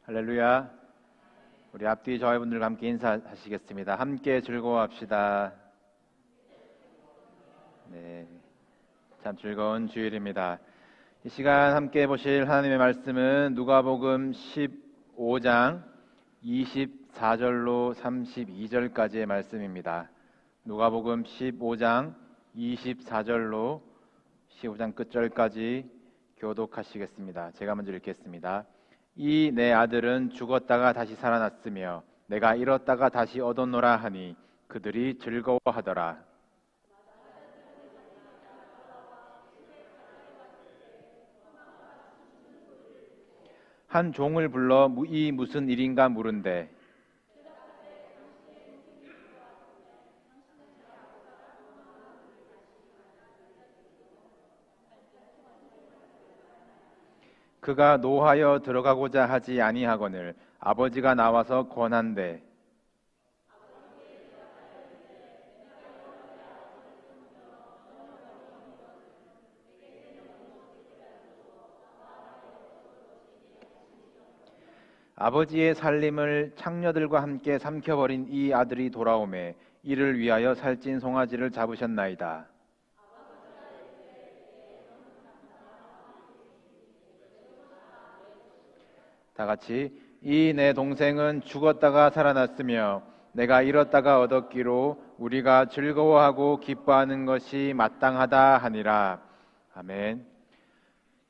할렐루야. 우리 앞뒤 저희분들과 함께 인사하시겠습니다. 함께 즐거워합시다. 네, 참 즐거운 주일입니다. 이 시간 함께 보실 하나님의 말씀은 누가복음 15장 24절로 32절까지의 말씀입니다. 누가복음 15장 24절로 15장 끝절까지 교독하시겠습니다. 제가 먼저 읽겠습니다. 이 내 아들은 죽었다가 다시 살아났으며 내가 잃었다가 다시 얻었노라 하니 그들이 즐거워하더라. 한 종을 불러 이 무슨 일인가 물은데 그가 노하여 들어가고자 하지 아니하거늘 아버지가 나와서 권한대. 아버지의 살림을 창녀들과 함께 삼켜버린 이 아들이 돌아오매 이를 위하여 살찐 송아지를 잡으셨나이다. 다 같이 이 내 동생은 죽었다가 살아났으며 내가 잃었다가 얻었기로 우리가 즐거워하고 기뻐하는 것이 마땅하다 하니라. 아멘.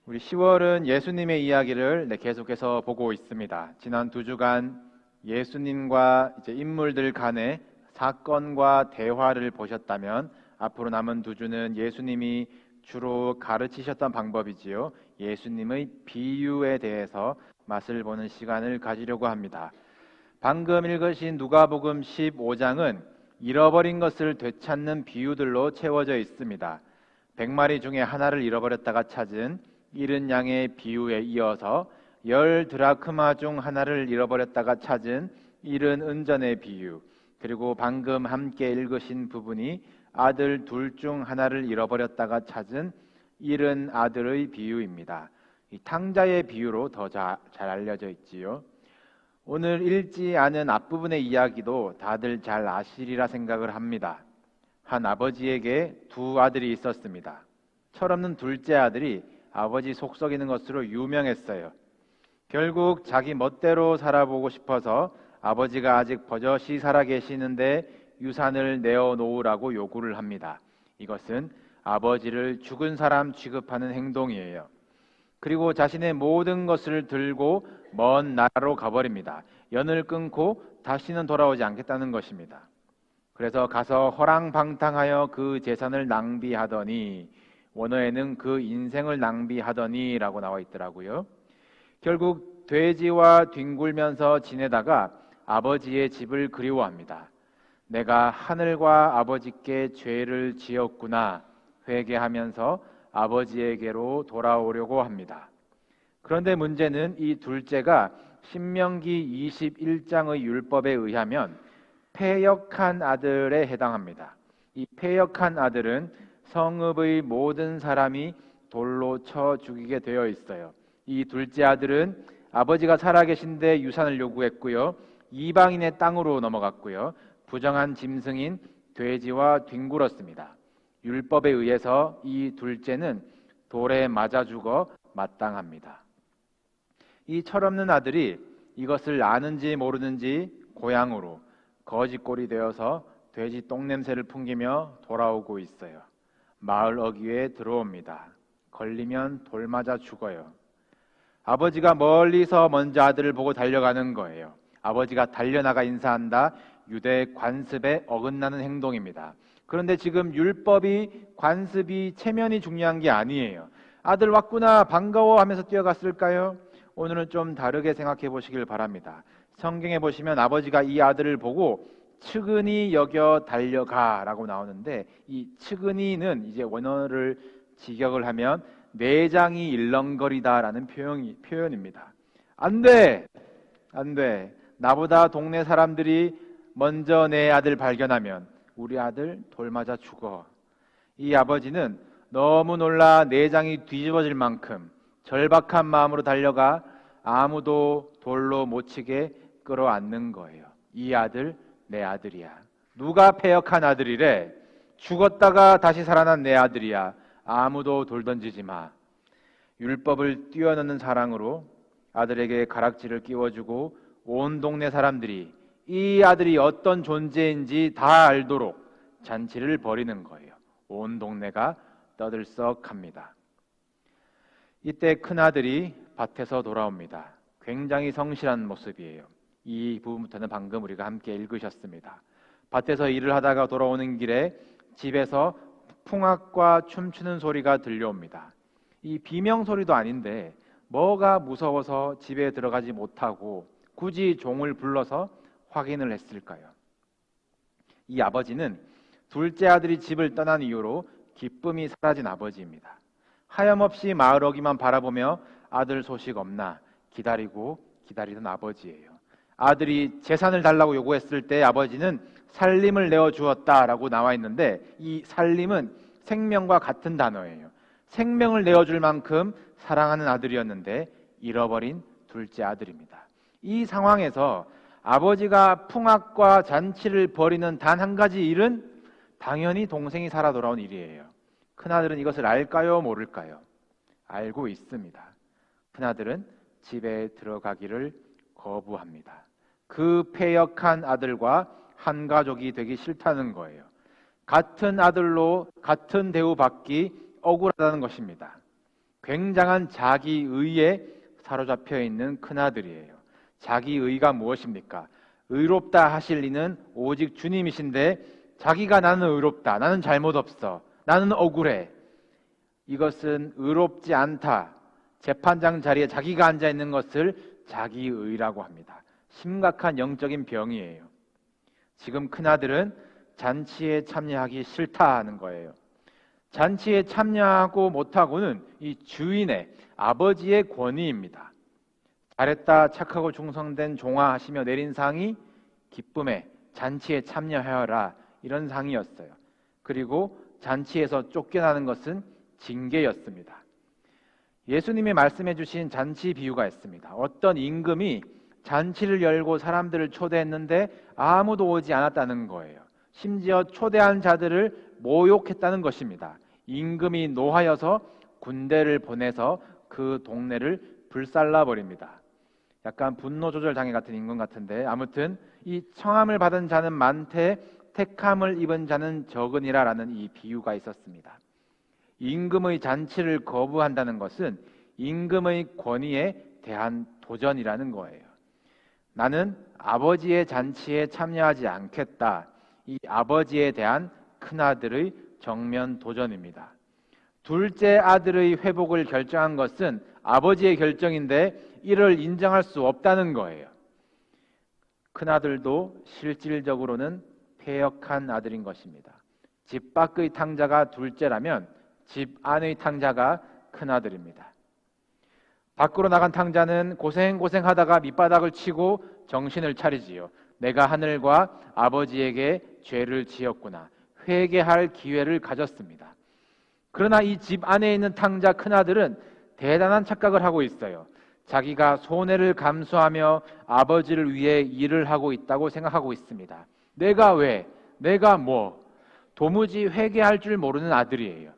우리 10월은 예수님의 이야기를 계속해서 보고 있습니다. 지난 2주간 예수님과 인물들 간의 사건과 대화를 보셨다면 앞으로 남은 2주는 예수님이 주로 가르치셨던 방법이지요. 예수님의 비유에 대해서 맛을 보는 시간을 가지려고 합니다. 방금 읽으신 누가복음 15장은 잃어버린 것을 되찾는 비유들로 채워져 있습니다. 100마리 중에 하나를 잃어버렸다가 찾은 잃은 양의 비유에 이어서 10 드라크마 중 하나를 잃어버렸다가 찾은 잃은 은전의 비유, 그리고 방금 함께 읽으신 부분이 아들 둘 중 하나를 잃어버렸다가 찾은 잃은 아들의 비유입니다. 이 탕자의 비유로 더 잘 알려져 있지요. 오늘 읽지 않은 앞부분의 이야기도 다들 잘 아시리라 생각을 합니다. 한 아버지에게 2 아들이 있었습니다. 철없는 둘째 아들이 아버지 속썩이는 것으로 유명했어요. 결국 자기 멋대로 살아보고 싶어서 아버지가 아직 버젓이 살아계시는데 유산을 내어놓으라고 요구를 합니다. 이것은 아버지를 죽은 사람 취급하는 행동이에요. 그리고 자신의 모든 것을 들고 먼 나라로 가버립니다. 연을 끊고 다시는 돌아오지 않겠다는 것입니다. 그래서 가서 허랑방탕하여 그 재산을 낭비하더니, 원어에는 그 인생을 낭비하더니 라고 나와 있더라고요. 결국 돼지와 뒹굴면서 지내다가 아버지의 집을 그리워합니다. 내가 하늘과 아버지께 죄를 지었구나 회개하면서 아버지에게로 돌아오려고 합니다. 그런데 문제는 이 둘째가 신명기 21장의 율법에 의하면 패역한 아들에 해당합니다. 이 패역한 아들은 성읍의 모든 사람이 돌로 쳐 죽이게 되어 있어요. 이 둘째 아들은 아버지가 살아계신데 유산을 요구했고요. 이방인의 땅으로 넘어갔고요. 부정한 짐승인 돼지와 뒹굴었습니다. 율법에 의해서 이 둘째는 돌에 맞아 죽어 마땅합니다. 이 철없는 아들이 이것을 아는지 모르는지 고향으로 거지꼴이 되어서 돼지 똥냄새를 풍기며 돌아오고 있어요. 마을 어귀에 들어옵니다. 걸리면 돌 맞아 죽어요. 아버지가 멀리서 먼저 아들을 보고 달려가는 거예요. 아버지가 달려나가 인사한다. 유대 관습에 어긋나는 행동입니다. 그런데 지금 율법이, 관습이, 체면이 중요한 게 아니에요. 아들 왔구나 반가워 하면서 뛰어갔을까요? 오늘은 좀 다르게 생각해 보시길 바랍니다. 성경에 보시면 아버지가 이 아들을 보고 측은히 여겨 달려가 라고 나오는데, 이 측은히는 이제 원어를 직역을 하면 내장이 일렁거리다 라는 표현입니다. 안 돼! 안 돼! 나보다 동네 사람들이 먼저 내 아들 발견하면 우리 아들 돌 맞아 죽어. 이 아버지는 너무 놀라 내장이 뒤집어질 만큼 절박한 마음으로 달려가 아무도 돌로 못 치게 끌어안는 거예요. 이 아들 내 아들이야. 누가 패역한 아들이래? 죽었다가 다시 살아난 내 아들이야. 아무도 돌 던지지 마. 율법을 뛰어넘는 사랑으로 아들에게 가락지를 끼워주고 온 동네 사람들이 이 아들이 어떤 존재인지 다 알도록 잔치를 벌이는 거예요. 온 동네가 떠들썩합니다. 이때 큰아들이 밭에서 돌아옵니다. 굉장히 성실한 모습이에요. 이 부분부터는 방금 우리가 함께 읽으셨습니다. 밭에서 일을 하다가 돌아오는 길에 집에서 풍악과 춤추는 소리가 들려옵니다. 이 비명 소리도 아닌데 뭐가 무서워서 집에 들어가지 못하고 굳이 종을 불러서 확인을 했을까요? 이 아버지는 둘째 아들이 집을 떠난 이후로 기쁨이 사라진 아버지입니다. 하염없이 마을 어귀만 바라보며 아들 소식 없나 기다리던 아버지예요. 아들이 재산을 달라고 요구했을 때 아버지는 살림을 내어주었다라고 나와 있는데 이 살림은 생명과 같은 단어예요. 생명을 내어줄 만큼 사랑하는 아들이었는데 잃어버린 둘째 아들입니다. 이 상황에서 아버지가 풍악과 잔치를 벌이는 단 한 가지 일은 당연히 동생이 살아 돌아온 일이에요. 큰아들은 이것을 알까요? 모를까요? 알고 있습니다. 큰아들은 집에 들어가기를 거부합니다. 그 패역한 아들과 한 가족이 되기 싫다는 거예요. 같은 아들로 같은 대우받기 억울하다는 것입니다. 굉장한 자기의에 사로잡혀 있는 큰아들이에요. 자기의가 무엇입니까? 의롭다 하실 이는 오직 주님이신데 자기가 나는 의롭다, 나는 잘못 없어, 나는 억울해, 이것은 의롭지 않다, 재판장 자리에 자기가 앉아 있는 것을 자기의라고 합니다. 심각한 영적인 병이에요. 지금 큰아들은 잔치에 참여하기 싫다 하는 거예요. 잔치에 참여하고 못하고는 이 주인의 아버지의 권위입니다. 잘했다, 착하고 충성된 종아 하시며 내린 상이 기쁨에 잔치에 참여하여라, 이런 상이었어요. 그리고 잔치에서 쫓겨나는 것은 징계였습니다. 예수님이 말씀해 주신 잔치 비유가 있습니다. 어떤 임금이 잔치를 열고 사람들을 초대했는데 아무도 오지 않았다는 거예요. 심지어 초대한 자들을 모욕했다는 것입니다. 임금이 노하여서 군대를 보내서 그 동네를 불살라 버립니다. 약간 분노 조절 장애 같은 임금 같은데, 아무튼 이 청함을 받은 자는 많되 택함을 입은 자는 적으니라라는 이 비유가 있었습니다. 임금의 잔치를 거부한다는 것은 임금의 권위에 대한 도전이라는 거예요. 나는 아버지의 잔치에 참여하지 않겠다. 이 아버지에 대한 큰아들의 정면 도전입니다. 둘째 아들의 회복을 결정한 것은 아버지의 결정인데 이를 인정할 수 없다는 거예요. 큰아들도 실질적으로는 패역한 아들인 것입니다. 집 밖의 탕자가 둘째라면 집 안의 탕자가 큰아들입니다. 밖으로 나간 탕자는 고생하다가 밑바닥을 치고 정신을 차리지요. 내가 하늘과 아버지에게 죄를 지었구나. 회개할 기회를 가졌습니다. 그러나 이 집 안에 있는 탕자 큰아들은 대단한 착각을 하고 있어요. 자기가 손해를 감수하며 아버지를 위해 일을 하고 있다고 생각하고 있습니다. 내가 왜? 내가 뭐? 도무지 회개할 줄 모르는 아들이에요.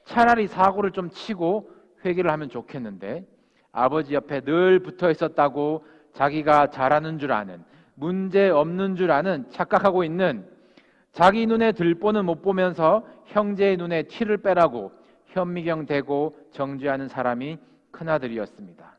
차라리 사고를 좀 치고 회개를 하면 좋겠는데 아버지 옆에 늘 붙어 있었다고 자기가 잘하는 줄 아는, 문제 없는 줄 아는, 착각하고 있는, 자기 눈에 들보는 못 보면서 형제의 눈에 티를 빼라고 현미경 대고 정죄하는 사람이 큰아들이었습니다.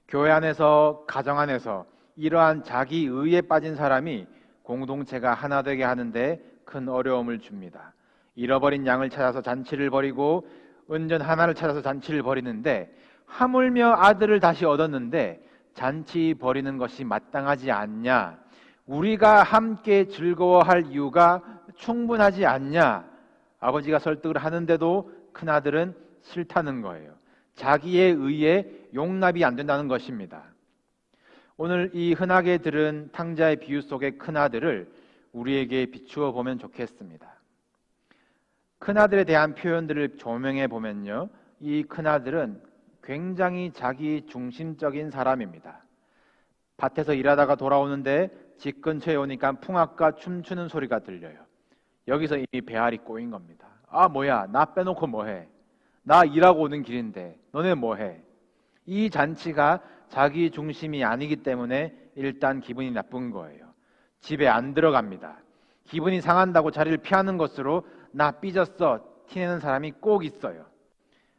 교회 안에서, 가정 안에서 이러한 자기의에 빠진 사람이 공동체가 하나 되게 하는데 큰 어려움을 줍니다. 잃어버린 양을 찾아서 잔치를 벌이고 은전 하나를 찾아서 잔치를 벌이는데 하물며 아들을 다시 얻었는데 잔치 벌이는 것이 마땅하지 않냐? 우리가 함께 즐거워할 이유가 충분하지 않냐? 아버지가 설득을 하는데도 큰아들은 싫다는 거예요. 자기의 의에 용납이 안 된다는 것입니다. 오늘 이 흔하게 들은 탕자의 비유 속의 큰아들을 우리에게 비추어 보면 좋겠습니다. 큰아들에 대한 표현들을 조명해 보면요, 이 큰아들은 굉장히 자기 중심적인 사람입니다. 밭에서 일하다가 돌아오는데 집 근처에 오니까 풍악과 춤추는 소리가 들려요. 여기서 이미 배알이 꼬인 겁니다. 아, 뭐야, 나 빼놓고 뭐해? 나 일하고 오는 길인데 너네 뭐해? 이 잔치가 자기 중심이 아니기 때문에 일단 기분이 나쁜 거예요. 집에 안 들어갑니다. 기분이 상한다고 자리를 피하는 것으로 나 삐졌어 티내는 사람이 꼭 있어요.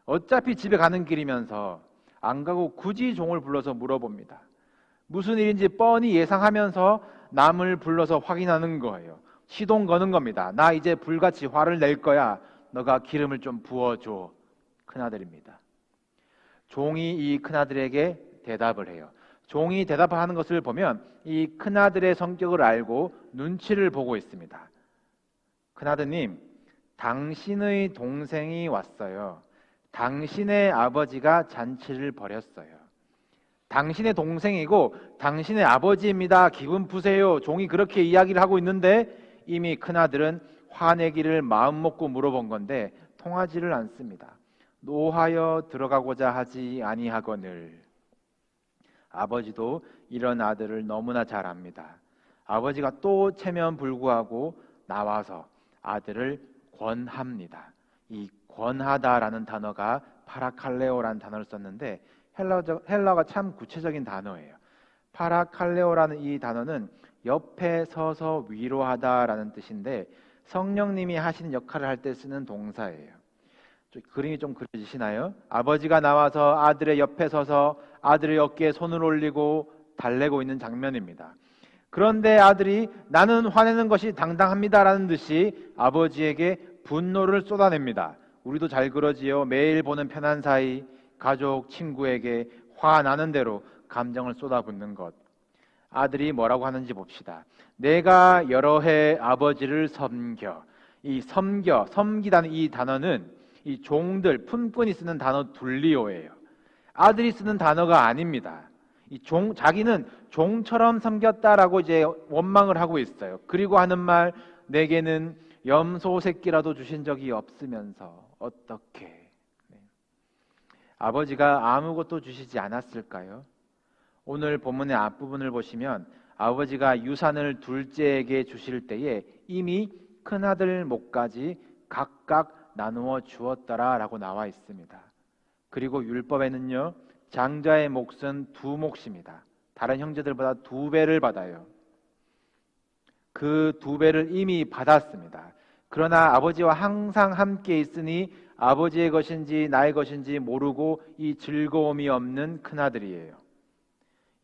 어차피 집에 가는 길이면서 안 가고 굳이 종을 불러서 물어봅니다. 무슨 일인지 뻔히 예상하면서 남을 불러서 확인하는 거예요. 시동 거는 겁니다. 나 이제 불같이 화를 낼 거야. 너가 기름을 좀 부어줘. 큰아들입니다. 종이 이 큰아들에게 대답을 해요. 종이 대답하는 것을 보면 이 큰아들의 성격을 알고 눈치를 보고 있습니다. 큰아드님, 당신의 동생이 왔어요. 당신의 아버지가 잔치를 벌였어요. 당신의 동생이고 당신의 아버지입니다. 기분 푸세요. 종이 그렇게 이야기를 하고 있는데 이미 큰아들은 화내기를 마음먹고 물어본 건데 통하지를 않습니다. 노하여 들어가고자 하지 아니하거늘. 아버지도 이런 아들을 너무나 잘 압니다. 아버지가 또 체면 불구하고 나와서 아들을 권합니다. 이 권하다라는 단어가 파라칼레오라는 단어를 썼는데 헬라어가 참 구체적인 단어예요. 파라칼레오라는 이 단어는 옆에 서서 위로하다라는 뜻인데 성령님이 하시는 역할을 할 때 쓰는 동사예요. 그림이 좀 그려지시나요? 아버지가 나와서 아들의 옆에 서서 아들의 어깨에 손을 올리고 달래고 있는 장면입니다. 그런데 아들이 나는 화내는 것이 당당합니다라는 듯이 아버지에게 분노를 쏟아냅니다. 우리도 잘 그러지요. 매일 보는 편한 사이, 가족, 친구에게 화나는 대로 감정을 쏟아붓는 것. 아들이 뭐라고 하는지 봅시다. 내가 여러 해 아버지를 섬겨. 이 섬기다는 이 단어는 이 종들, 품꾼이 쓰는 단어 둘리오예요. 아들이 쓰는 단어가 아닙니다. 자기는 종처럼 섬겼다라고 이제 원망을 하고 있어요. 그리고 하는 말, 내게는 염소 새끼라도 주신 적이 없으면서 어떻게? 아버지가 아무것도 주시지 않았을까요? 오늘 본문의 앞부분을 보시면 아버지가 유산을 둘째에게 주실 때에 이미 큰아들 몫까지 각각 나누어 주었더라라고 나와 있습니다. 그리고 율법에는요, 장자의 몫은 2몫입니다. 다른 형제들보다 2배를 받아요. 그 2배를 이미 받았습니다. 그러나 아버지와 항상 함께 있으니 아버지의 것인지 나의 것인지 모르고 이 즐거움이 없는 큰아들이에요.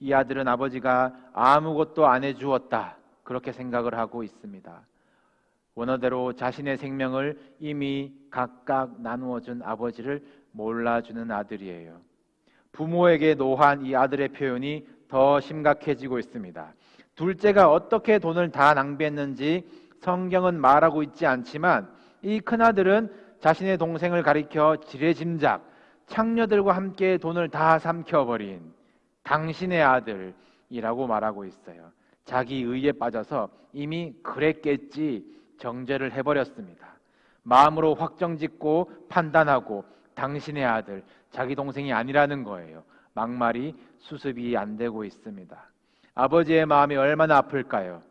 이 아들은 아버지가 아무것도 안 해주었다 그렇게 생각을 하고 있습니다. 원어대로 자신의 생명을 이미 각각 나누어준 아버지를 몰라주는 아들이에요. 부모에게 노한 이 아들의 표현이 더 심각해지고 있습니다. 둘째가 어떻게 돈을 다 낭비했는지 성경은 말하고 있지 않지만 이 큰아들은 자신의 동생을 가리켜 지레짐작 창녀들과 함께 돈을 다 삼켜버린 당신의 아들이라고 말하고 있어요. 자기 의에 빠져서 이미 그랬겠지 정죄를 해버렸습니다. 마음으로 확정짓고 판단하고 당신의 아들, 자기 동생이 아니라는 거예요. 막말이 수습이 안 되고 있습니다. 아버지의 마음이 얼마나 아플까요?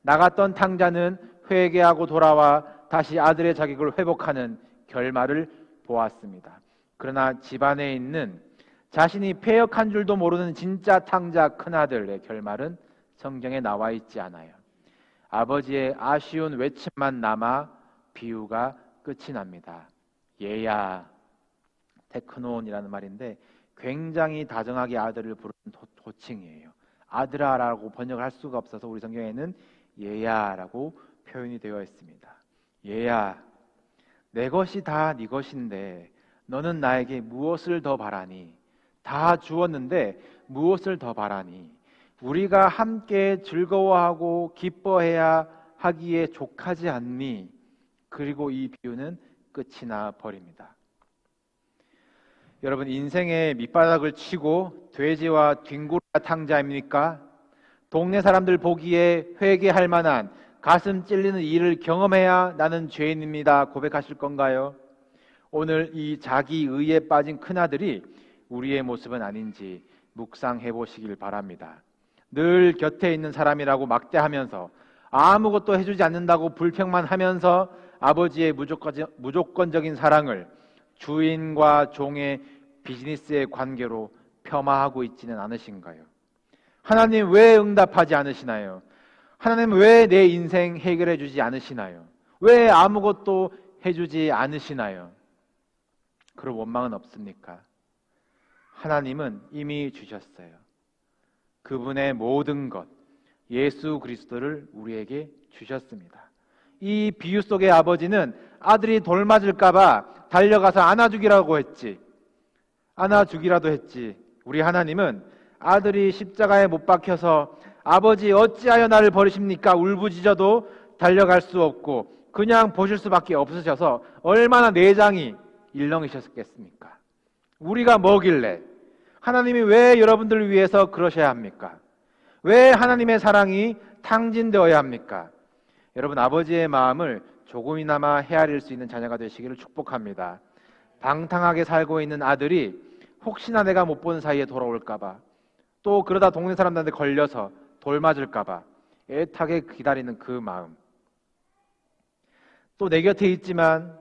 나갔던 탕자는 회개하고 돌아와 다시 아들의 자격을 회복하는 결말을 보았습니다. 그러나 집안에 있는 자신이 패역한 줄도 모르는 진짜 탕자 큰아들의 결말은 성경에 나와 있지 않아요. 아버지의 아쉬운 외침만 남아 비유가 끝이 납니다. 얘야, 테크논이라는 말인데 굉장히 다정하게 아들을 부르는 호칭이에요. 아들아라고 번역을 할 수가 없어서 우리 성경에는 얘야라고 표현이 되어 있습니다. 얘야, 내 것이 다 네 것인데 너는 나에게 무엇을 더 바라니? 다 주었는데 무엇을 더 바라니? 우리가 함께 즐거워하고 기뻐해야 하기에 족하지 않니? 그리고 이 비유는 끝이 나 버립니다. 여러분, 인생의 밑바닥을 치고 돼지와 뒹굴아 탕자입니까? 동네 사람들 보기에 회개할 만한 가슴 찔리는 일을 경험해야 나는 죄인입니다 고백하실 건가요? 오늘 이 자기 의에 빠진 큰아들이 우리의 모습은 아닌지 묵상해 보시길 바랍니다. 늘 곁에 있는 사람이라고 막대하면서 아무것도 해주지 않는다고 불평만 하면서 아버지의 무조건적인 사랑을 주인과 종의 비즈니스의 관계로 폄하하고 있지는 않으신가요? 하나님 왜 응답하지 않으시나요? 하나님 왜 내 인생 해결해 주지 않으시나요? 왜 아무것도 해주지 않으시나요? 그럴 원망은 없습니까? 하나님은 이미 주셨어요. 그분의 모든 것, 예수 그리스도를 우리에게 주셨습니다. 이 비유 속의 아버지는 아들이 돌 맞을까봐 달려가서 안아주기라도 했지. 우리 하나님은 아들이 십자가에 못 박혀서 아버지 어찌하여 나를 버리십니까? 울부짖어도 달려갈 수 없고 그냥 보실 수밖에 없으셔서 얼마나 내장이 일렁이셨겠습니까? 우리가 뭐길래 하나님이 왜 여러분들을 위해서 그러셔야 합니까? 왜 하나님의 사랑이 탕진되어야 합니까? 여러분, 아버지의 마음을 조금이나마 헤아릴 수 있는 자녀가 되시기를 축복합니다. 방탕하게 살고 있는 아들이 혹시나 내가 못 보는 사이에 돌아올까봐, 또 그러다 동네 사람들한테 걸려서 돌 맞을까봐 애타게 기다리는 그 마음, 또 내 곁에 있지만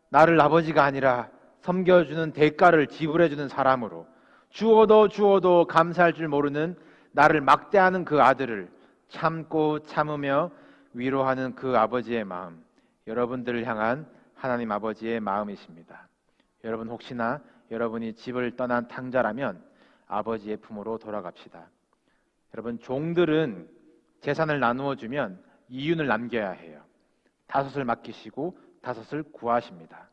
나를 아버지가 아니라 섬겨주는 대가를 지불해주는 사람으로 주어도 감사할 줄 모르는 나를 막대하는 그 아들을 참고 참으며 위로하는 그 아버지의 마음, 여러분들을 향한 하나님 아버지의 마음이십니다. 여러분, 혹시나 여러분이 집을 떠난 탕자라면 아버지의 품으로 돌아갑시다. 여러분, 종들은 재산을 나누어 주면 이윤을 남겨야 해요. 5을 맡기시고 5을 구하십니다.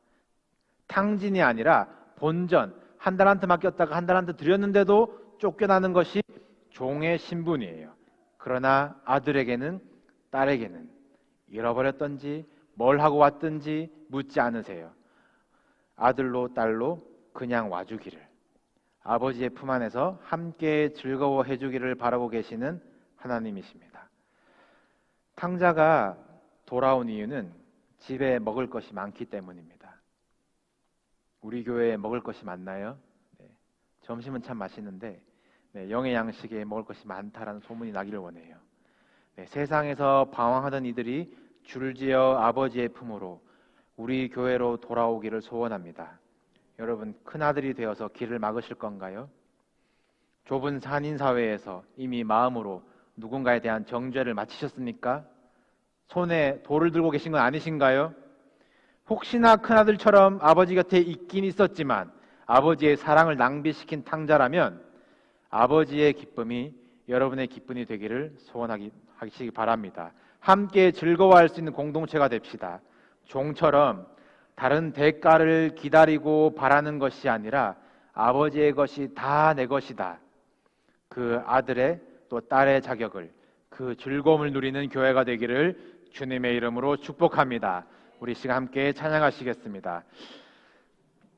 탕진이 아니라 본전, 한 달한테 맡겼다가 한 달한테 드렸는데도 쫓겨나는 것이 종의 신분이에요. 그러나 아들에게는, 딸에게는 잃어버렸던지 뭘 하고 왔든지 묻지 않으세요. 아들로 딸로 그냥 와주기를, 아버지의 품 안에서 함께 즐거워해 주기를 바라고 계시는 하나님이십니다. 탕자가 돌아온 이유는 집에 먹을 것이 많기 때문입니다. 우리 교회에 먹을 것이 많나요? 네. 점심은 참 맛있는데 영의 양식에 먹을 것이 많다라는 소문이 나기를 원해요. 세상에서 방황하던 이들이 줄지어 아버지의 품으로 우리 교회로 돌아오기를 소원합니다. 여러분, 큰아들이 되어서 길을 막으실 건가요? 좁은 산인사회에서 이미 마음으로 누군가에 대한 정죄를 마치셨습니까? 손에 돌을 들고 계신 건 아니신가요? 혹시나 큰아들처럼 아버지 곁에 있긴 있었지만 아버지의 사랑을 낭비시킨 탕자라면 아버지의 기쁨이 여러분의 기쁨이 되기를 소원하시기 바랍니다. 함께 즐거워할 수 있는 공동체가 됩시다. 종처럼 다른 대가를 기다리고 바라는 것이 아니라 아버지의 것이 다 내 것이다, 그 아들의 또 딸의 자격을, 그 즐거움을 누리는 교회가 되기를 주님의 이름으로 축복합니다. 우리 시간 함께 찬양하시겠습니다.